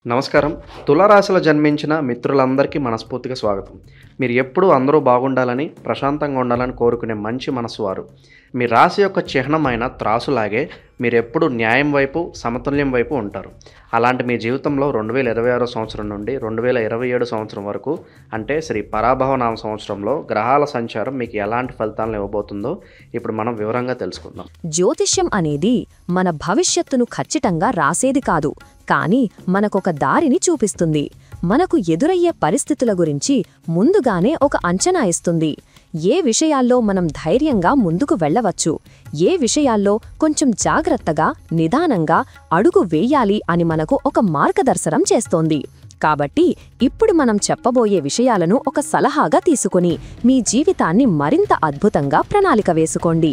నమస్కారం. తులారాశిలో జన్మించిన మిత్రులందరికీ మనస్ఫూర్తిగా స్వాగతం. మీరు ఎప్పుడూ అందరూ బాగుండాలని, ప్రశాంతంగా ఉండాలని కోరుకునే మంచి మనసు వారు. మీ రాశి యొక్క చిహ్నమైన త్రాసులాగే మీరెప్పుడూ న్యాయం వైపు, సమతుల్యం వైపు ఉంటారు. అలాంటి మీ జీవితంలో 2026 సంవత్సరం నుండి 2027 సంవత్సరం వరకు, అంటే శ్రీ పరాభవ నామ సంవత్సరంలో గ్రహాల సంచారం మీకు ఎలాంటి ఫలితాలను ఇవ్వబోతుందో ఇప్పుడు మనం వివరంగా తెలుసుకుందాం. జ్యోతిష్యం అనేది మన భవిష్యత్తును ఖచ్చితంగా రాసేది కాదు, కానీ మనకొక దారిని చూపిస్తుంది. మనకు ఎదురయ్యే పరిస్థితుల గురించి ముందుగానే ఒక అంచనా ఇస్తుంది. ఏ విషయాల్లో మనం ధైర్యంగా ముందుకు వెళ్ళవచ్చు, ఏ విషయాల్లో కొంచెం జాగ్రత్తగా, నిదానంగా అడుగు వేయాలి అని మనకు ఒక మార్గదర్శనం చేస్తోంది. కాబట్టి ఇప్పుడు మనం చెప్పబోయే విషయాలను ఒక సలహాగా తీసుకుని మీ జీవితాన్ని మరింత అద్భుతంగా ప్రణాళిక వేసుకోండి.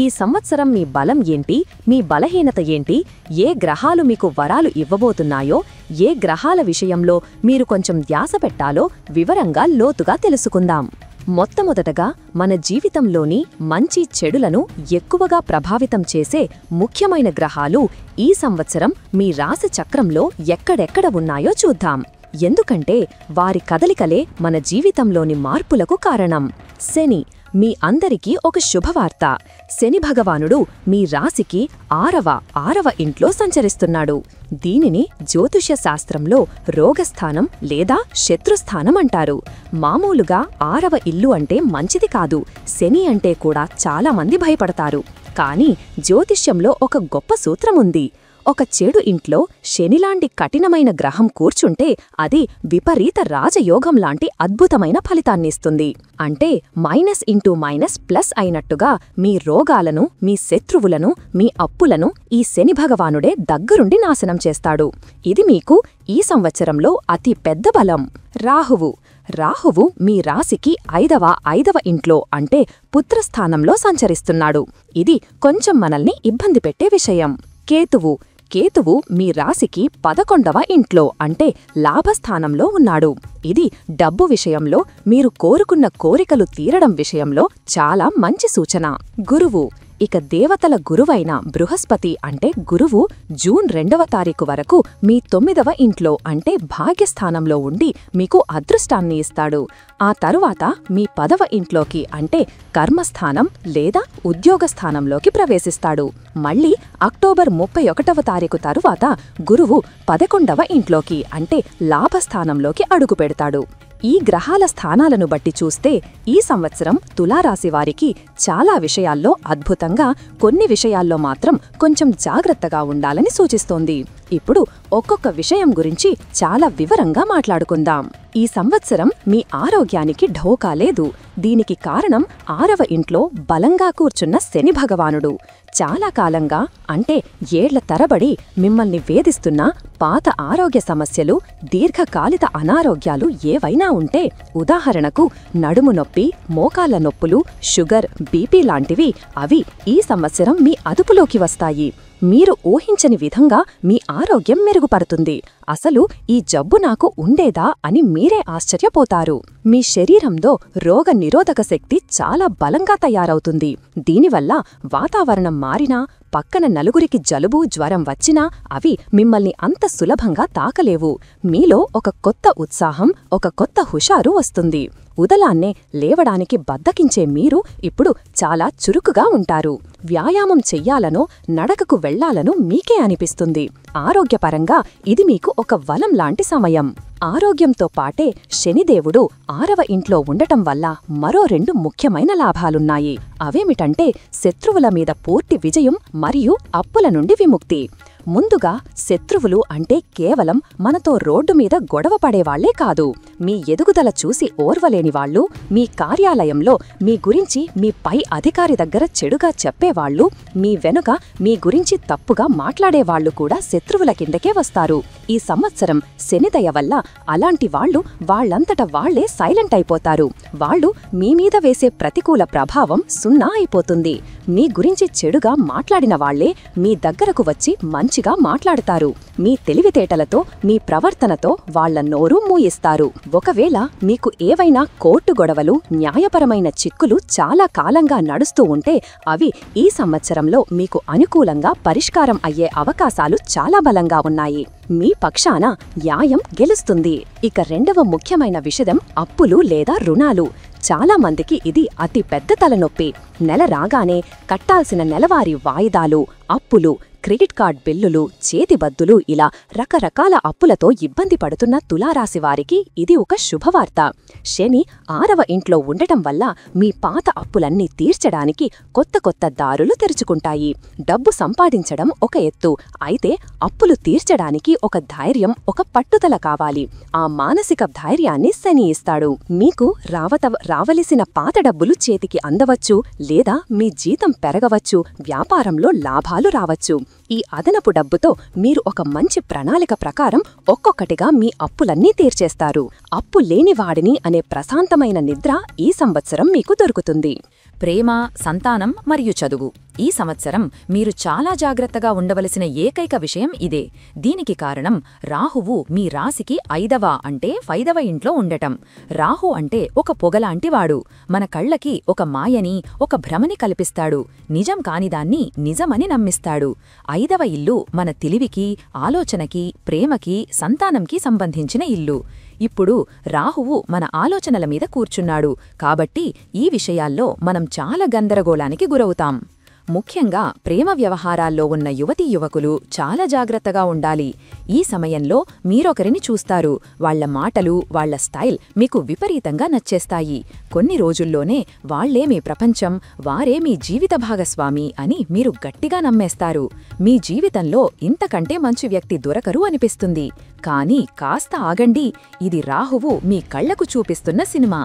ఈ సంవత్సరం మీ బలం ఏంటి, మీ బలహీనత ఏంటి, ఏ గ్రహాలు మీకు వరాలు ఇవ్వబోతున్నాయో, ఏ గ్రహాల విషయంలో మీరు కొంచెం ధ్యాస పెట్టాలో వివరంగా లోతుగా తెలుసుకుందాం. మొట్టమొదటగా మన జీవితంలోని మంచి చెడులను ఎక్కువగా ప్రభావితం చేసే ముఖ్యమైన గ్రహాలు ఈ సంవత్సరం మీ రాశి చక్రంలో ఎక్కడెక్కడ ఉన్నాయో చూద్దాం. ఎందుకంటే వారి కదలికలే మన జీవితంలోని మార్పులకు కారణం. శని. మీ అందరికీ ఒక శుభవార్త. శని భగవానుడు మీ రాశికి ఆరవ ఇంట్లో సంచరిస్తున్నాడు. దీనిని జ్యోతిష్య శాస్త్రంలో రోగస్థానం లేదా శత్రుస్థానం అంటారు. మామూలుగా 6వ ఇల్లు అంటే మంచిది కాదు, శని అంటే కూడా చాలామంది భయపడతారు. కానీ జ్యోతిష్యంలో ఒక గొప్ప సూత్రముంది. ఒక చెడు ఇంట్లో శనిలాంటి కఠినమైన గ్రహం కూర్చుంటే అది విపరీత రాజయోగం లాంటి అద్భుతమైన ఫలితాన్నిస్తుంది. అంటే మైనస్ అయినట్టుగా మీ రోగాలను, మీ శత్రువులను, మీ అప్పులను ఈ శని భగవానుడే దగ్గరుండి నాశనం చేస్తాడు. ఇది మీకు ఈ సంవత్సరంలో అతి పెద్ద బలం. రాహువు మీ రాశికి ఐదవ ఇంట్లో అంటే పుత్రస్థానంలో సంచరిస్తున్నాడు. ఇది కొంచెం మనల్ని ఇబ్బంది పెట్టే విషయం. కేతువు మీ రాశికి 11వ ఇంట్లో అంటే లాభస్థానంలో ఉన్నాడు. ఇది డబ్బు విషయంలో, మీరు కోరుకున్న కోరికలు తీరడం విషయంలో చాలా మంచి సూచన. గురువు. ఇక దేవతల గురువైన బృహస్పతి అంటే గురువు జూన్ 2వ తారీఖు వరకు మీ 9వ ఇంట్లో అంటే భాగ్యస్థానంలో ఉండి మీకు అదృష్టాన్ని ఇస్తాడు. ఆ తరువాత మీ 10వ ఇంట్లోకి అంటే కర్మస్థానం లేదా ఉద్యోగస్థానంలోకి ప్రవేశిస్తాడు. మళ్ళీ అక్టోబర్ 31వ తారీఖు తరువాత గురువు 11వ ఇంట్లోకి అంటే లాభస్థానంలోకి అడుగుపెడతాడు. ఈ గ్రహాల స్థానాలను బట్టి చూస్తే ఈ సంవత్సరం తులారాశివారికి చాలా విషయాల్లో అద్భుతంగా, కొన్ని విషయాల్లో మాత్రం కొంచెం జాగ్రత్తగా ఉండాలని సూచిస్తోంది. ఇప్పుడు ఒక్కొక్క విషయం గురించి చాలా వివరంగా మాట్లాడుకుందాం. ఈ సంవత్సరం మీ ఆరోగ్యానికి ఢోకా లేదు. దీనికి కారణం 6వ ఇంట్లో బలంగా కూర్చున్న శని భగవానుడు. చాలా కాలంగా అంటే ఏళ్ల తరబడి మిమ్మల్ని వేధిస్తున్న పాత ఆరోగ్య సమస్యలు, దీర్ఘకాలిక అనారోగ్యాలు ఏవైనా ఉంటే, ఉదాహరణకు నడుము నొప్పి, మోకాళ్ల నొప్పులు, షుగర్, బీపీ లాంటివి, అవి ఈ సంవత్సరం మీ అదుపులోకి వస్తాయి. మీరు ఊహించని విధంగా మీ ఆరోగ్యం మెరుగుపడుతుంది. అసలు ఈ జబ్బు నాకు ఉండేదా అని మీరే ఆశ్చర్యపోతారు. మీ శరీరంలో రోగ నిరోధక శక్తి చాలా బలంగా తయారవుతుంది. దీనివల్ల వాతావరణం మారినా, పక్కన నలుగురికి జలుబు, జ్వరం వచ్చినా అవి మిమ్మల్ని అంత సులభంగా తాకలేవు. మీలో ఒక కొత్త ఉత్సాహం, ఒక కొత్త హుషారు వస్తుంది. ఉదయాన్నే లేవడానికి బద్ధకించే మీరు ఇప్పుడు చాలా చురుకుగా ఉంటారు. వ్యాయామం చెయ్యాలనో, నడకకు వెళ్లాలనో మీకే అనిపిస్తుంది. ఆరోగ్యపరంగా ఇది మీకు ఒక వలం లాంటి సమయం. ఆరోగ్యంతో పాటే శనిదేవుడు 6వ ఇంట్లో ఉండటం వల్ల మరో 2 ముఖ్యమైన లాభాలున్నాయి. అవేమిటంటే శత్రువుల మీద పూర్తి విజయం మరియు అప్పుల నుండి విముక్తి. ముందుగా శత్రువులు అంటే కేవలం మనతో రోడ్డు మీద గొడవ పడేవాళ్లే కాదు. మీ ఎదుగుదల చూసి ఓర్వలేనివాళ్లు, మీ కార్యాలయంలో మీ గురించి మీ పై అధికారి దగ్గర చెడుగా చెప్పేవాళ్లు, మీ వెనుక మీ గురించి తప్పుగా మాట్లాడేవాళ్లు కూడా శత్రువుల కిందకే వస్తారు. ఈ సంవత్సరం శనిదయ వల్ల అలాంటి వాళ్లు వాళ్లంతట వాళ్లే సైలెంట్ అయిపోతారు. వాళ్లు మీమీద వేసే ప్రతికూల ప్రభావం సున్నా అయిపోతుంది. మీ గురించి చెడుగా మాట్లాడిన వాళ్లే మీ దగ్గరకు వచ్చి మంచి మంచిగా మాట్లాడుతారు. మీ తెలివితేటలతో, మీ ప్రవర్తనతో వాళ్ల నోరు మూయిస్తారు. ఒకవేళ మీకు ఏవైనా కోర్టు గొడవలు, న్యాయపరమైన చిక్కులు చాలా కాలంగా నడుస్తూ ఉంటే అవి ఈ సంవత్సరంలో మీకు అనుకూలంగా పరిష్కారం అయ్యే అవకాశాలు చాలా బలంగా ఉన్నాయి. మీ పక్షాన న్యాయం గెలుస్తుంది. ఇక రెండవ ముఖ్యమైన విషయం అప్పులు లేదా రుణాలు. చాలా మందికి ఇది అతి పెద్ద తలనొప్పి. నెల రాగానే కట్టాల్సిన నెలవారీ వాయిదాలు, అప్పులు, క్రెడిట్ కార్డ్ బిల్లులు, చేతిబద్దులు ఇలా రకరకాల అప్పులతో ఇబ్బంది పడుతున్న తులారాశివారికి ఇది ఒక శుభవార్త. శని 6వ ఇంట్లో ఉండటం వల్ల మీ పాత అప్పులన్నీ తీర్చడానికి కొత్త కొత్త దారులు తెరుచుకుంటాయి. డబ్బు సంపాదించడం ఒక ఎత్తు, అయితే అప్పులు తీర్చడానికి ఒక ధైర్యం, ఒక పట్టుదల కావాలి. ఆ మానసిక ధైర్యాన్ని శని ఇస్తాడు. మీకు రావలసిన పాత డబ్బులు చేతికి అందవచ్చు, లేదా మీ జీతం పెరగవచ్చు, వ్యాపారంలో లాభాలు రావచ్చు. ఈ అదనపు డబ్బుతో మీరు ఒక మంచి ప్రణాళిక ప్రకారం ఒక్కొక్కటిగా మీ అప్పులన్నీ తీర్చేస్తారు. అప్పు లేనివాడిని అనే ప్రశాంతమైన నిద్ర ఈ సంవత్సరం మీకు దొరుకుతుంది. ప్రేమ, సంతానం మరియు చదువు. ఈ సంవత్సరం మీరు చాలా జాగ్రత్తగా ఉండవలసిన ఏకైక విషయం ఇదే. దీనికి కారణం రాహువు మీ రాశికి 5వ ఇంట్లో ఉండటం. రాహు అంటే ఒక పొగలాంటివాడు. మన కళ్లకి ఒక మాయని, ఒక భ్రమని కల్పిస్తాడు. నిజం కానిదాన్ని నిజమని నమ్మిస్తాడు. 5వ ఇల్లు మన తెలివికి, ఆలోచనకి, ప్రేమకి, సంతానంకి సంబంధించిన ఇల్లు. ఇప్పుడు రాహువు మన ఆలోచనల మీద కూర్చున్నాడు. కాబట్టి ఈ విషయాల్లో మనం చాలా గందరగోళానికి గురవుతాం. ముఖ్యంగా ప్రేమ వ్యవహారాల్లో ఉన్న యువతీ యువకులు చాలా జాగ్రత్తగా ఉండాలి. ఈ సమయంలో మీరొకరిని చూస్తారు. వాళ్ల మాటలు, వాళ్ల స్టైల్ మీకు విపరీతంగా నచ్చేస్తాయి. కొన్ని రోజుల్లోనే వాళ్లే మీ ప్రపంచం, వారే మీ జీవిత భాగస్వామి అని మీరు గట్టిగా నమ్మేస్తారు. మీ జీవితంలో ఇంతకంటే మంచి వ్యక్తి దొరకరు అనిపిస్తుంది. కానీ కాస్త ఆగండి, ఇది రాహువు మీ కళ్లకు చూపిస్తున్న సినిమా.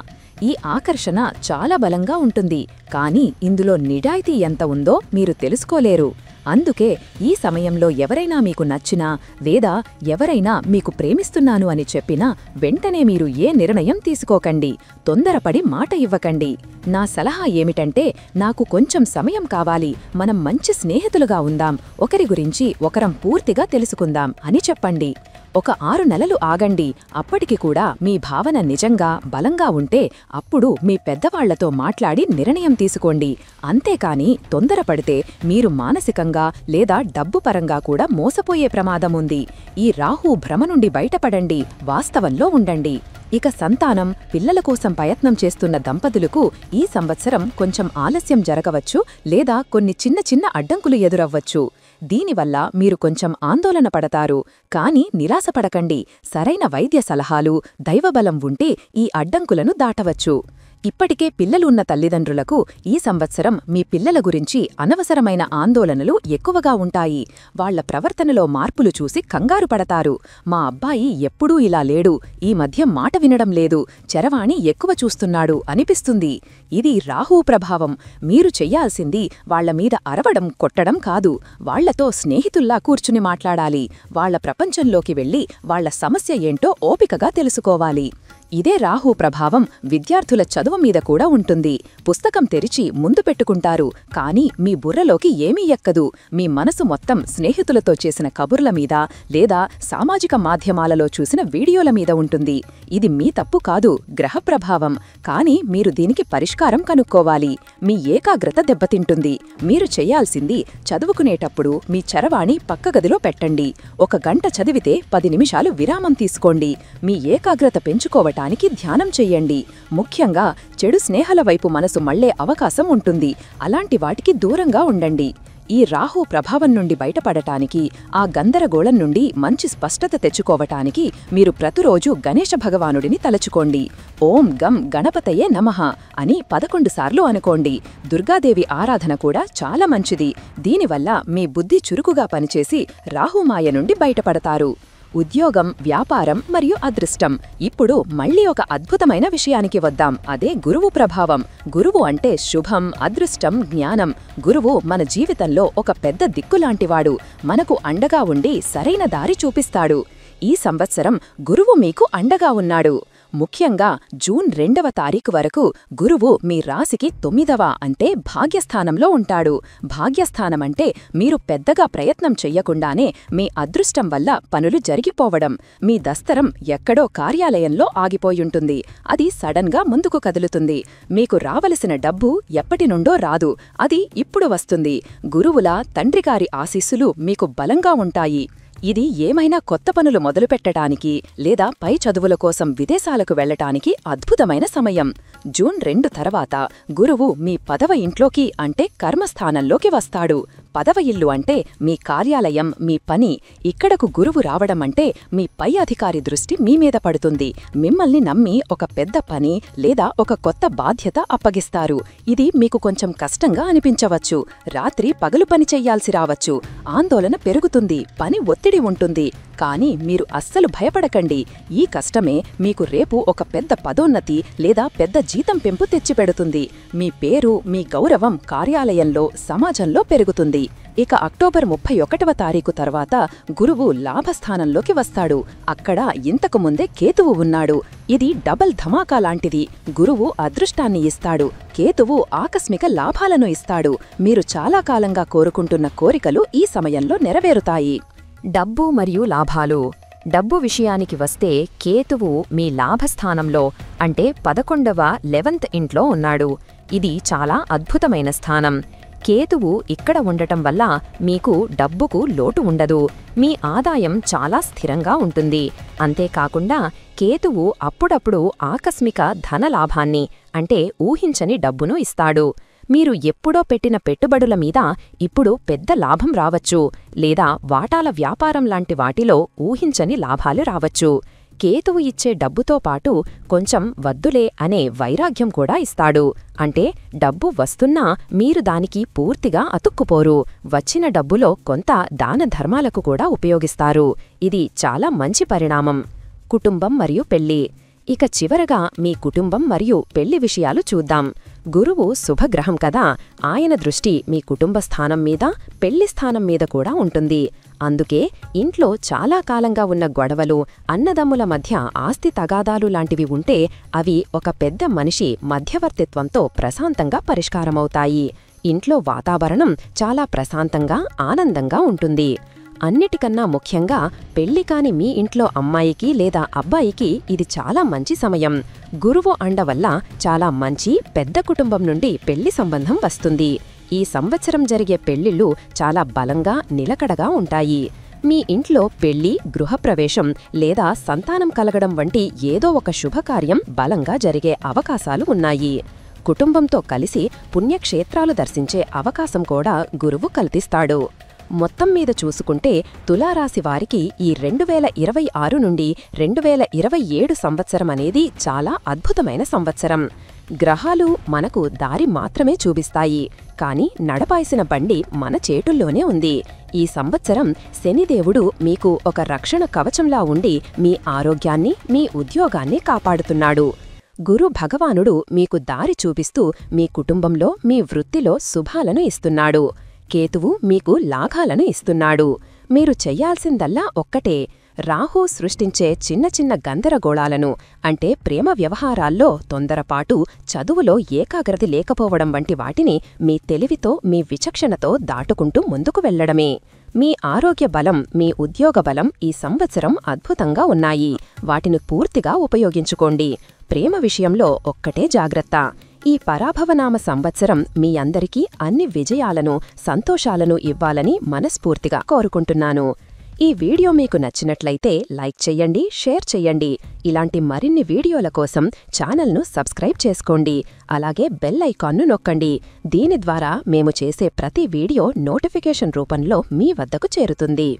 ఈ ఆకర్షణ చాలా బలంగా ఉంటుంది, కానీ ఇందులో నిజాయితీ ఎంత ఉందో మీరు తెలుసుకోలేరు. అందుకే ఈ సమయంలో ఎవరైనా మీకు నచ్చినా, లేదా ఎవరైనా మీకు ప్రేమిస్తున్నాను అని చెప్పినా వెంటనే మీరు ఏ నిర్ణయం తీసుకోకండి. తొందరపడి మాట ఇవ్వకండి. నా సలహా ఏమిటంటే, నాకు కొంచెం సమయం కావాలి, మనం మంచి స్నేహితులుగా ఉందాం, ఒకరి గురించి ఒకరం పూర్తిగా తెలుసుకుందాం అని చెప్పండి. ఒక 6 నెలలు ఆగండి. అప్పటికి కూడా మీ భావన నిజంగా బలంగా ఉంటే అప్పుడు మీ పెద్దవాళ్లతో మాట్లాడి నిర్ణయం తీసుకోండి. అంతేకాని తొందరపడితే మీరు మానసికంగా లేదా డబ్బు పరంగా కూడా మోసపోయే ప్రమాదముంది. ఈ రాహు భ్రమ నుండి బయటపడండి, వాస్తవంలో ఉండండి. ఇక సంతానం, పిల్లల కోసం ప్రయత్నం చేస్తున్న దంపతులకు ఈ సంవత్సరం కొంచెం ఆలస్యం జరగవచ్చు, లేదా కొన్ని చిన్న చిన్న అడ్డంకులు ఎదురవ్వచ్చు. దీనివల్ల మీరు కొంచెం ఆందోళన పడతారు. కానీ నిరాశపడకండి. సరైన వైద్య సలహాలు, దైవబలం ఉంటే ఈ అడ్డంకులను దాటవచ్చు. ఇప్పటికే పిల్లలున్న తల్లిదండ్రులకు ఈ సంవత్సరం మీ పిల్లల గురించి అనవసరమైన ఆందోళనలు ఎక్కువగా ఉంటాయి. వాళ్ల ప్రవర్తనలో మార్పులు చూసి కంగారు పడతారు. మా అబ్బాయి ఎప్పుడూ ఇలా లేడు, ఈ మధ్య మాట వినడం లేదు, చరవాణి ఎక్కువ చూస్తున్నాడు అనిపిస్తుంది. ఇది రాహు ప్రభావం. మీరు చెయ్యాల్సింది వాళ్ల మీద అరవడం, కొట్టడం కాదు. వాళ్లతో స్నేహితుల్లా కూర్చుని మాట్లాడాలి. వాళ్ల ప్రపంచంలోకి వెళ్లి వాళ్ల సమస్య ఏంటో ఓపికగా తెలుసుకోవాలి. ఇదే రాహు ప్రభావం విద్యార్థుల చదువు మీద కూడా ఉంటుంది. పుస్తకం తెరిచి ముందు పెట్టుకుంటారు, కానీ మీ బుర్రలోకి ఏమీ ఎక్కదు. మీ మనసు మొత్తం స్నేహితులతో చేసిన కబుర్ల మీద, లేదా సామాజిక మాధ్యమాలలో చూసిన వీడియోల మీద ఉంటుంది. ఇది మీ తప్పు కాదు, గ్రహ ప్రభావం. కానీ మీరు దీనికి పరిష్కారం కనుక్కోవాలి. మీ ఏకాగ్రత దెబ్బతింటుంది. మీరు చెయ్యాల్సింది, చదువుకునేటప్పుడు మీ చరవాణి పక్క గదిలో పెట్టండి. 1 గంట చదివితే 10 నిమిషాలు విరామం తీసుకోండి. మీ ఏకాగ్రత పెంచుకోవటానికి ధ్యానం చెయ్యండి. ముఖ్యంగా చెడు స్నేహాల వైపు మనసు మళ్లే అవకాశం ఉంటుంది. అలాంటి వాటికి దూరంగా ఉండండి. ఈ రాహు ప్రభావం నుండి బయటపడటానికి, ఆ గందరగోళం నుండి మంచి స్పష్టత తెచ్చుకోవటానికి మీరు ప్రతిరోజు గణేశ భగవానుడిని తలచుకోండి. ఓం గం గణపతయే నమః అని 11 సార్లు అనుకోండి. దుర్గాదేవి ఆరాధన కూడా చాలా మంచిది. దీనివల్ల మీ బుద్ధి చురుకుగా పనిచేసి రాహుమాయ నుండి బయటపడతారు. ఉద్యోగం, వ్యాపారం మరియు అదృష్టం. ఇప్పుడు మళ్లీ ఒక అద్భుతమైన విషయానికి వద్దాం. అదే గురువు ప్రభావం. గురువు అంటే శుభం, అదృష్టం, జ్ఞానం. గురువు మన జీవితంలో ఒక పెద్ద దిక్కులాంటివాడు. మనకు అండగా ఉండి సరైన దారి చూపిస్తాడు. ఈ సంవత్సరం గురువు మీకు అండగా ఉన్నాడు. ముఖ్యంగా జూన్ 2వ తారీఖు వరకు గురువు మీ రాశికి 9వ అంటే భాగ్యస్థానంలో ఉంటాడు. భాగ్యస్థానమంటే మీరు పెద్దగా ప్రయత్నం చెయ్యకుండానే మీ అదృష్టం వల్ల పనులు జరిగిపోవడం. మీ దస్తరం ఎక్కడో కార్యాలయంలో ఆగిపోయుంటుంది. అది సడన్గా ముందుకు కదులుతుంది. మీకు రావలసిన డబ్బు ఎప్పటినుండో రాదు, అది ఇప్పుడు వస్తుంది. గురువుల తండ్రిగారి ఆశీస్సులు మీకు బలంగా ఉంటాయి. ఇది ఏమైనా కొత్త పనులు మొదలుపెట్టడానికి లేదా పై చదువుల కోసం విదేశాలకు వెళ్లటానికి అద్భుతమైన సమయం. జూన్ 2 తర్వాత గురువు మీ 10వ ఇంట్లోకి అంటే కర్మస్థానంలోకి వస్తాడు. 10వ ఇల్లు అంటే మీ కార్యాలయం, మీ పని. ఇక్కడకు గురువు రావడమంటే మీ పై అధికారి దృష్టి మీ మీద పడుతుంది. మిమ్మల్ని నమ్మి ఒక పెద్ద పని లేదా ఒక కొత్త బాధ్యత అప్పగిస్తారు. ఇది మీకు కొంచెం కష్టంగా అనిపించవచ్చు. రాత్రి పగలు పని చెయ్యాల్సి రావచ్చు. ఆందోళన పెరుగుతుంది, పని ఒత్తిడి ఉంటుంది. కానీ మీరు అస్సలు భయపడకండి. ఈ కష్టమే మీకు రేపు ఒక పెద్ద పదోన్నతి లేదా పెద్ద జీతం పెంపు తెచ్చిపెడుతుంది. మీ పేరు, మీ గౌరవం కార్యాలయంలో, సమాజంలో పెరుగుతుంది. ఇక అక్టోబర్ 31వ తారీఖు తర్వాత గురువు లాభస్థానంలోకి వస్తాడు. అక్కడ ఇంతకు ముందే కేతువు ఉన్నాడు. ఇది డబల్ ధమాకా లాంటిది. గురువు అదృష్టాన్ని ఇస్తాడు, కేతువు ఆకస్మిక లాభాలను ఇస్తాడు. మీరు చాలా కాలంగా కోరుకుంటున్న కోరికలు ఈ సమయంలో నెరవేరుతాయి. డబ్బు మరియు లాభాలు. డబ్బు విషయానికి వస్తే కేతువు మీ లాభస్థానంలో అంటే 11వ ఇంట్లో ఉన్నాడు. ఇది చాలా అద్భుతమైన స్థానం. కేతువు ఇక్కడ ఉండటం వల్ల మీకు డబ్బుకు లోటు ఉండదు. మీ ఆదాయం చాలా స్థిరంగా ఉంటుంది. అంతేకాకుండా కేతువు అప్పుడప్పుడు ఆకస్మిక ధనలాభాన్ని అంటే ఊహించని డబ్బును ఇస్తాడు. మీరు ఎప్పుడో పెట్టిన పెట్టుబడుల మీద ఇప్పుడు పెద్ద లాభం రావచ్చు, లేదా వాటాల వ్యాపారం లాంటి వాటిలో ఊహించని లాభాలు రావచ్చు. కేతువు ఇచ్చే డబ్బుతో పాటు కొంచెం వద్దులే అనే వైరాగ్యం కూడా ఇస్తాడు. అంటే డబ్బు వస్తున్నా మీరు దానికి పూర్తిగా అతుక్కుపోరు. వచ్చిన డబ్బులో కొంత దాన ధర్మాలకు కూడా ఉపయోగిస్తారు. ఇది చాలా మంచి పరిణామం. కుటుంబం మరియు పెళ్లి. ఇక చివరగా మీ కుటుంబం మరియు పెళ్లి విషయాలు చూద్దాం. గురువు శుభగ్రహం కదా, ఆయన దృష్టి మీ కుటుంబ స్థానం మీద, పెళ్లి స్థానం మీద కూడా ఉంటుంది. అందుకే ఇంట్లో చాలా కాలంగా ఉన్న గొడవలు, అన్నదమ్ముల మధ్య ఆస్తి తగాదాలు లాంటివి ఉంటే అవి ఒక పెద్ద మనిషి మధ్యవర్తిత్వంతో ప్రశాంతంగా పరిష్కారమవుతాయి. ఇంట్లో వాతావరణం చాలా ప్రశాంతంగా, ఆనందంగా ఉంటుంది. అన్నిటికన్నా ముఖ్యంగా పెళ్లి కాని మీ ఇంట్లో అమ్మాయికి లేదా అబ్బాయికి ఇది చాలా మంచి సమయం. గురువు అండ వల్ల చాలా మంచి పెద్ద కుటుంబం నుండి పెళ్లి సంబంధం వస్తుంది. ఈ సంవత్సరం జరిగే పెళ్లిళ్ళు చాలా బలంగా, నిలకడగా ఉంటాయి. మీ ఇంట్లో పెళ్లి, గృహప్రవేశం లేదా సంతానం కలగడం వంటి ఏదో ఒక శుభకార్యం బలంగా జరిగే అవకాశాలు ఉన్నాయి. కుటుంబంతో కలిసి పుణ్యక్షేత్రాలు దర్శించే అవకాశం కూడా గురువు కల్పిస్తాడు. మొత్తం మీద చూసుకుంటే తులారాశి వారికి ఈ 2026 నుండి 2027 సంవత్సరం అనేది చాలా అద్భుతమైన సంవత్సరం. గ్రహాలు మనకు దారి మాత్రమే చూపిస్తాయి, కాని నడపాల్సిన బండి మన చేతుల్లోనే ఉంది. ఈ సంవత్సరం శనిదేవుడు మీకు ఒక రక్షణ కవచంలా ఉండి మీ ఆరోగ్యాన్ని, మీ ఉద్యోగాన్ని కాపాడుతున్నాడు. గురు భగవానుడు మీకు దారి చూపిస్తూ మీ కుటుంబంలో, మీ వృత్తిలో శుభాలను ఇస్తున్నాడు. కేతువు మీకు లాభాలను ఇస్తున్నాడు. మీరు చెయ్యాల్సిందల్లా ఒక్కటే, రాహు సృష్టించే చిన్న చిన్న గందరగోళాలను అంటే ప్రేమ వ్యవహారాల్లో తొందరపాటు, చదువులో ఏకాగ్రత లేకపోవడం వంటి వాటిని మీ తెలివితో, మీ విచక్షణతో దాటుకుంటూ ముందుకు వెళ్లడమే. మీ ఆరోగ్య బలం, మీ ఉద్యోగ బలం ఈ సంవత్సరం అద్భుతంగా ఉన్నాయి. వాటిని పూర్తిగా ఉపయోగించుకోండి. ప్రేమ విషయంలో ఒక్కటే జాగ్రత్త. ఈ పరాభవనామ సంవత్సరం మీ అందరికీ అన్ని విజయాలను, సంతోషాలను ఇవ్వాలని మనస్ఫూర్తిగా కోరుకుంటున్నాను. ఈ వీడియో మీకు నచ్చినట్లయితే లైక్ చెయ్యండి, షేర్ చెయ్యండి. ఇలాంటి మరిన్ని వీడియోల కోసం ఛానల్ను సబ్స్క్రైబ్ చేసుకోండి. అలాగే బెల్ ఐకాన్ను నొక్కండి. దీని ద్వారా మేము చేసే ప్రతి వీడియో నోటిఫికేషన్ రూపంలో మీ వద్దకు చేరుతుంది.